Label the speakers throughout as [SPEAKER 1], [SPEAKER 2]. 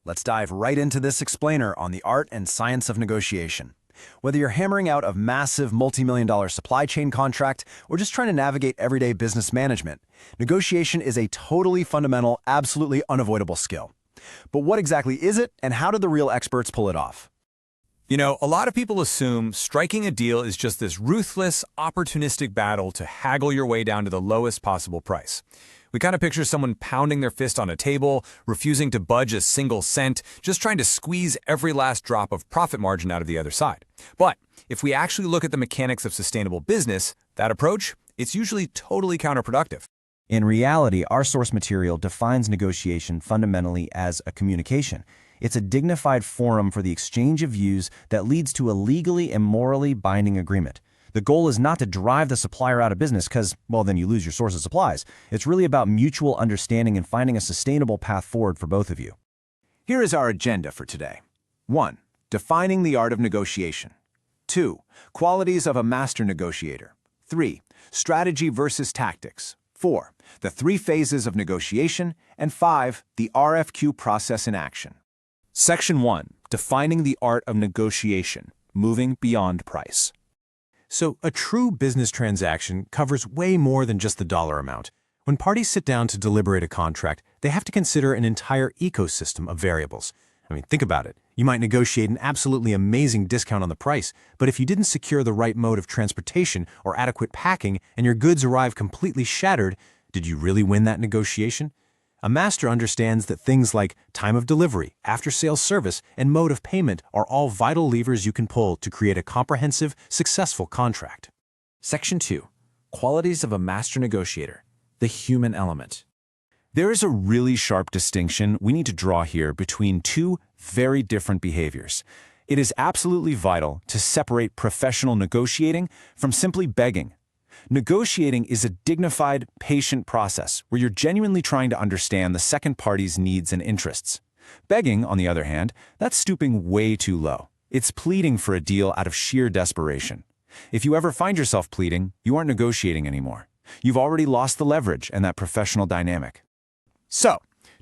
[SPEAKER 1] Let's dive right into this explainer on the art and science of negotiation. Whether you're hammering out a massive multi-million-dollar supply chain contract or just trying to navigate everyday business management, negotiation is a totally fundamental, absolutely unavoidable skill. But what exactly is it, and how do the real experts pull it off?
[SPEAKER 2] You know, a lot of people assume striking a deal is just this ruthless, opportunistic battle to haggle your way down to the lowest possible price. We kind of picture someone pounding their fist on a table, refusing to budge a single cent, just trying to squeeze every last drop of profit margin out of the other side. But if we actually look at the mechanics of sustainable business, that approach, it's usually totally counterproductive.
[SPEAKER 3] In reality, our source material defines negotiation fundamentally as a communication. It's a dignified forum for the exchange of views that leads to a legally and morally binding agreement. The goal is not to drive the supplier out of business because, well, then you lose your source of supplies. It's really about mutual understanding and finding a sustainable path forward for both of you.
[SPEAKER 1] Here is our agenda for today. 1. Defining the art of negotiation. 2. Qualities of a master negotiator. 3. Strategy versus tactics. 4. The 3 phases of negotiation. And 5. The RFQ process in action.
[SPEAKER 4] Section 1. Defining the art of negotiation, moving beyond price. So, a true business transaction covers way more than just the dollar amount. When parties sit down to deliberate a contract, they have to consider an entire ecosystem of variables. I mean, think about it. You might negotiate an absolutely amazing discount on the price, but if you didn't secure the right mode of transportation or adequate packing and your goods arrive completely shattered, did you really win that negotiation? A master understands that things like time of delivery, after-sales service, and mode of payment are all vital levers you can pull to create a comprehensive, successful contract.
[SPEAKER 5] Section 2. Qualities of a master negotiator. The human element.
[SPEAKER 4] There is a really sharp distinction we need to draw here between 2 very different behaviors. It is absolutely vital to separate professional negotiating from simply begging. Negotiating is a dignified, patient process where you're genuinely trying to understand the second party's needs and interests. Begging, on the other hand, that's stooping way too low. It's pleading for a deal out of sheer desperation. If you ever find yourself pleading, you aren't negotiating anymore. You've already lost the leverage and that professional dynamic.
[SPEAKER 6] So,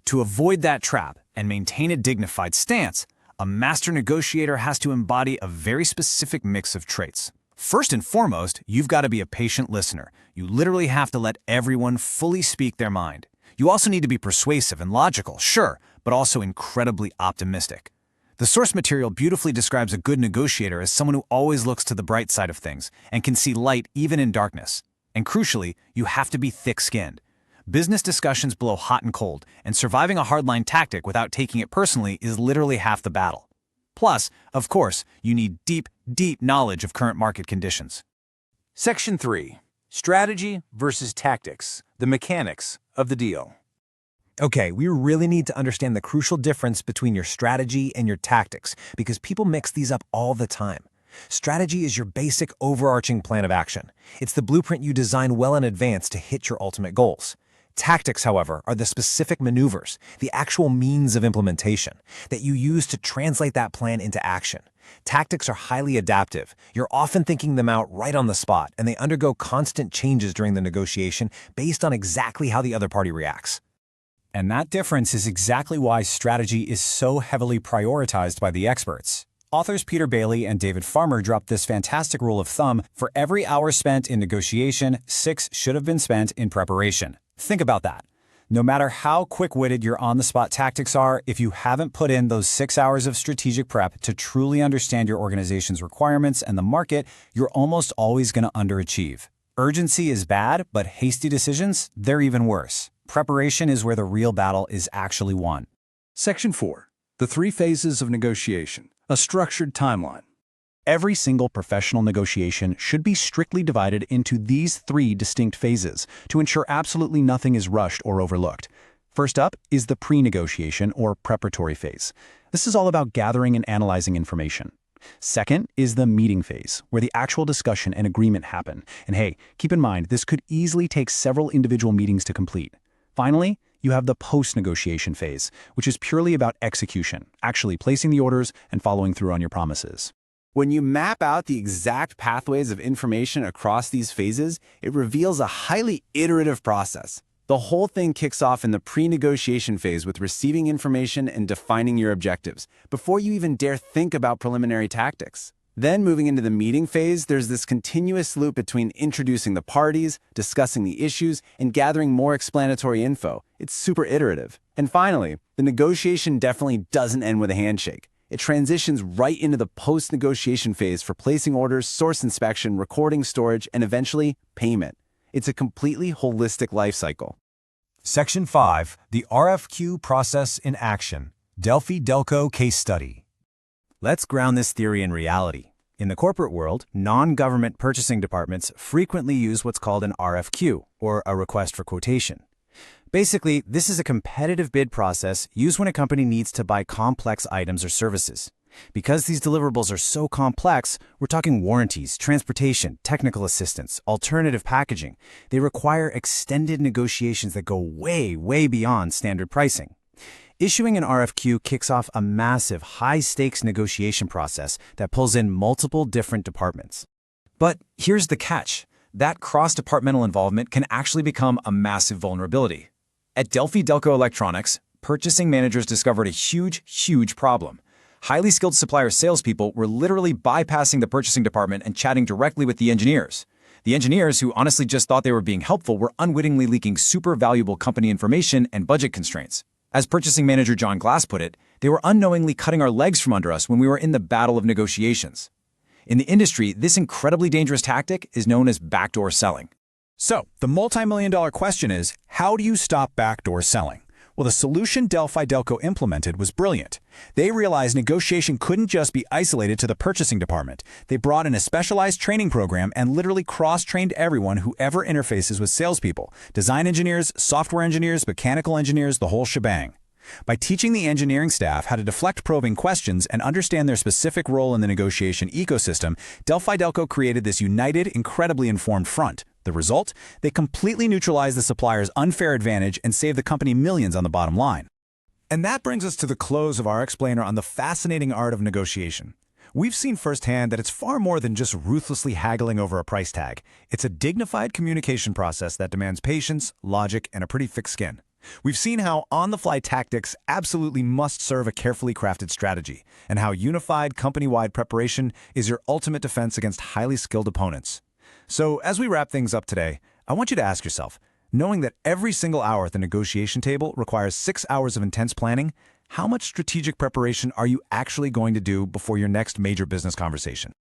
[SPEAKER 6] to avoid that trap and maintain a dignified stance, a master negotiator has to embody a very specific mix of traits. First and foremost, you've got to be a patient listener. You literally have to let everyone fully speak their mind. You also need to be persuasive and logical, sure, but also incredibly optimistic. The source material beautifully describes a good negotiator as someone who always looks to the bright side of things and can see light even in darkness. And crucially, you have to be thick-skinned. Business discussions blow hot and cold, and surviving a hardline tactic without taking it personally is literally half the battle. Plus, of course, you need deep knowledge of current market conditions.
[SPEAKER 1] Section 3. Strategy versus tactics. The mechanics of the deal.
[SPEAKER 3] Okay, we really need to understand the crucial difference between your strategy and your tactics, because people mix these up all the time. Strategy is your basic overarching plan of action. It's the blueprint you design well in advance to hit your ultimate goals. Tactics, however, are the specific maneuvers, the actual means of implementation, that you use to translate that plan into action. Tactics are highly adaptive. You're often thinking them out right on the spot, and they undergo constant changes during the negotiation based on exactly how the other party reacts.
[SPEAKER 7] And that difference is exactly why strategy is so heavily prioritized by the experts. Authors Peter Bailey and David Farmer dropped this fantastic rule of thumb: for every hour spent in negotiation, 6 should have been spent in preparation. Think about that. No matter how quick-witted your on-the-spot tactics are, if you haven't put in those 6 hours of strategic prep to truly understand your organization's requirements and the market, you're almost always going to underachieve. Urgency is bad, but hasty decisions, they're even worse. Preparation is where the real battle is actually won.
[SPEAKER 8] Section 4. The 3 phases of negotiation. A structured timeline. Every single professional negotiation should be strictly divided into these 3 distinct phases to ensure absolutely nothing is rushed or overlooked. First up is the pre-negotiation or preparatory phase. This is all about gathering and analyzing information. Second is the meeting phase, where the actual discussion and agreement happen. And hey, keep in mind, this could easily take several individual meetings to complete. Finally, you have the post-negotiation phase, which is purely about execution, actually placing the orders and following through on your promises.
[SPEAKER 1] When you map out the exact pathways of information across these phases, it reveals a highly iterative process. The whole thing kicks off in the pre-negotiation phase with receiving information and defining your objectives, before you even dare think about preliminary tactics. Then moving into the meeting phase, there's this continuous loop between introducing the parties, discussing the issues, and gathering more explanatory info. It's super iterative. And finally, the negotiation definitely doesn't end with a handshake. It transitions right into the post-negotiation phase for placing orders, source inspection, recording, storage, and eventually payment. It's a completely holistic life cycle.
[SPEAKER 7] Section 5. The RFQ Process in Action. Delphi-Delco Case Study. Let's ground this theory in reality. In the corporate world, non-government purchasing departments frequently use what's called an RFQ, or a request for quotation. Basically, this is a competitive bid process used when a company needs to buy complex items or services. Because these deliverables are so complex, we're talking warranties, transportation, technical assistance, alternative packaging. They require extended negotiations that go way, way beyond standard pricing. Issuing an RFQ kicks off a massive, high-stakes negotiation process that pulls in multiple different departments. But here's the catch. That cross-departmental involvement can actually become a massive vulnerability. At Delphi-Delco Electronics, purchasing managers discovered a huge problem. Highly skilled supplier salespeople were literally bypassing the purchasing department and chatting directly with the engineers. The engineers, who honestly just thought they were being helpful, were unwittingly leaking super valuable company information and budget constraints. As purchasing manager John Glass put it, they were unknowingly cutting our legs from under us when we were in the battle of negotiations. In the industry, this incredibly dangerous tactic is known as backdoor selling.
[SPEAKER 2] So, the multi-million-dollar question is, how do you stop backdoor selling? Well, the solution Delphi-Delco implemented was brilliant. They realized negotiation couldn't just be isolated to the purchasing department. They brought in a specialized training program and literally cross-trained everyone who ever interfaces with salespeople: design engineers, software engineers, mechanical engineers, the whole shebang. By teaching the engineering staff how to deflect probing questions and understand their specific role in the negotiation ecosystem, Delphi-Delco created this united, incredibly informed front. The result? They completely neutralized the supplier's unfair advantage and saved the company millions on the bottom line. And that brings us to the close of our explainer on the fascinating art of negotiation. We've seen firsthand that it's far more than just ruthlessly haggling over a price tag. It's a dignified communication process that demands patience, logic, and a pretty thick skin. We've seen how on-the-fly tactics absolutely must serve a carefully crafted strategy, and how unified, company-wide preparation is your ultimate defense against highly skilled opponents. So, as we wrap things up today, I want you to ask yourself, knowing that every single hour at the negotiation table requires 6 hours of intense planning, how much strategic preparation are you actually going to do before your next major business conversation?